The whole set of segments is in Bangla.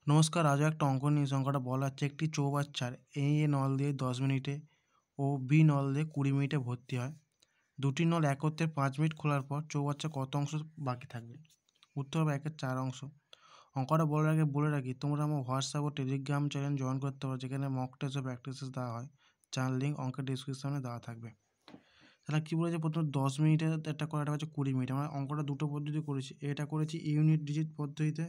নমস্কার, আজও একটা অঙ্ক নিয়ে অঙ্কটা বলা হচ্ছে একটি চৌবাচ্চার এ নল দিয়ে 10 মিনিটে ও বি নল দিয়ে 20 মিনিটে ভর্তি হয়। দুটি নল একত্রে 5 মিনিট খোলার পর চৌবাচ্চা কত অংশ বাকি থাকবে? উত্তর হবে 1/4 অংশ। অঙ্কটা বলার আগে বলে রাখি, তোমরা আমার হোয়াটসঅ্যাপ ও টেলিগ্রাম চ্যানেল জয়েন করতে পারো, যেখানে মক টেস্ট ও প্র্যাকটিসেস দেওয়া হয়। যার লিঙ্ক অঙ্কের ডিসক্রিপশনে দেওয়া থাকবে। তাহলে কী বলেছে, প্রথমে 10 মিনিটে একটা করাটা হচ্ছে 20 মিনিট। আমরা অঙ্কটা দুটো পদ্ধতি করেছি। এটা করেছি ইউনিট ডিজিট পদ্ধতিতে,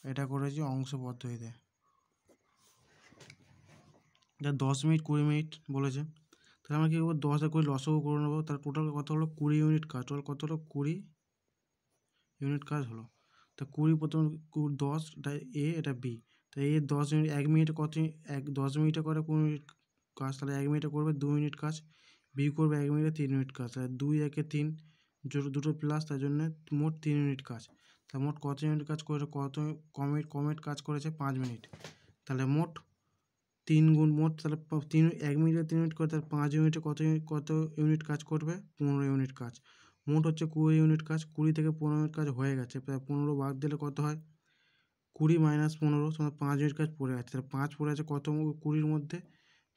এটা করেছি অংশ পদ্ধতিতে। 10 মিনিট 20 মিনিট বলেছে, তাহলে আমরা কী করবো, 10 আর 20 লসাগু করে নেবো। তাহলে টোটাল কত হলো? 20 ইউনিট কাজ। টোটাল কত হলো? 20 ইউনিট কাজ হলো। তা 20 প্রথম 10, এটা এ, এটা বি। তো এ 10 মিনিট, 1 মিনিটে কত? 10 মিনিটে করে 20 মিনিট কাজ, তাহলে 1 মিনিটে করবে 2 মিনিট কাজ। বি করবে 1 মিনিটে 3 মিনিট কাজ। তাহলে 2 একে 3, দুটো প্লাস, তার জন্য মোট 3 ইউনিট কাজ। তাহলে মোট কত ইউনিট কাজ করেছে? কমিট কাজ করেছে 5 মিনিট। তাহলে মোট 3 গুণ মোট, তাহলে 1 মিনিটে 3 মিনিট করে, তাহলে 5 ইউনিটে কত ইউনিট কাজ করবে? 15 ইউনিট কাজ। মোট হচ্ছে 20 ইউনিট কাজ। 20 থেকে 15 ইউনিট কাজ হয়ে গেছে, প্রায় 15 বাদ দিলে কত হয়? 20 - 15 সমান 5 ইউনিট কাজ পড়ে আছে। তাহলে 5 পড়ে আছে কত? 20-র মধ্যে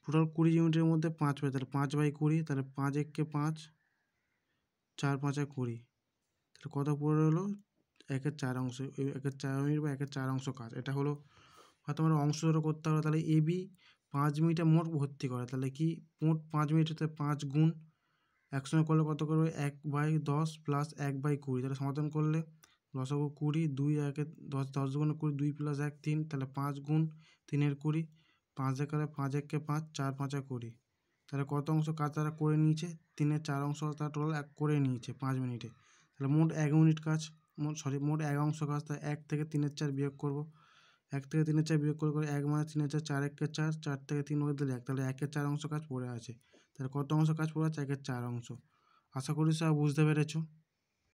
টোটাল 20 ইউনিটের মধ্যে 5 পড়ে, তাহলে 5/20। তাহলে 5 একে 5, 4 5 20। তাহলে কত পড়ে হলো? 1/4 অংশ। 1/4 ইউনিট বা 1/4 অংশ কাজ। এটা হলো হয়তো আমরা অংশ ধরে করতে হবে। তাহলে এ বি 5 মিনিটে মোট ভর্তি করে, তাহলে কি মোট 5 মিনিটেতে 5 গুণ একসঙ্গে করলে কত করবে? 1/10 প্লাস 1/20। তাহলে সমাধান করলে লসাগু 20, 2 একে 10, 10 দুগুণে 20, 2 প্লাস 1 3, তাহলে 5 গুণ 3-এর 20, 5 একে 5 একে 5, 4 5 20। তাহলে কত অংশ কাজ তারা করে নিয়েছে? 3/4 অংশ তারা টোটাল করে নিয়েছে 5 মিনিটে। তাহলে মোট 1 ইউনিট কাজ, মোট 1 অংশ কাজ। তাই 1 থেকে 3/4 বিয়োগ করবো। 1 থেকে 3/4 বিয়োগ করে 1 - 3/4, 4 একে 4, 4 থেকে 3 বাদ দিলে 1, তাহলে 1/4 অংশ কাজ পড়ে আছে। তাহলে কত অংশ কাজ পড়ে আছে? 1/4 অংশ। আশা করি সব বুঝতে পেরেছো।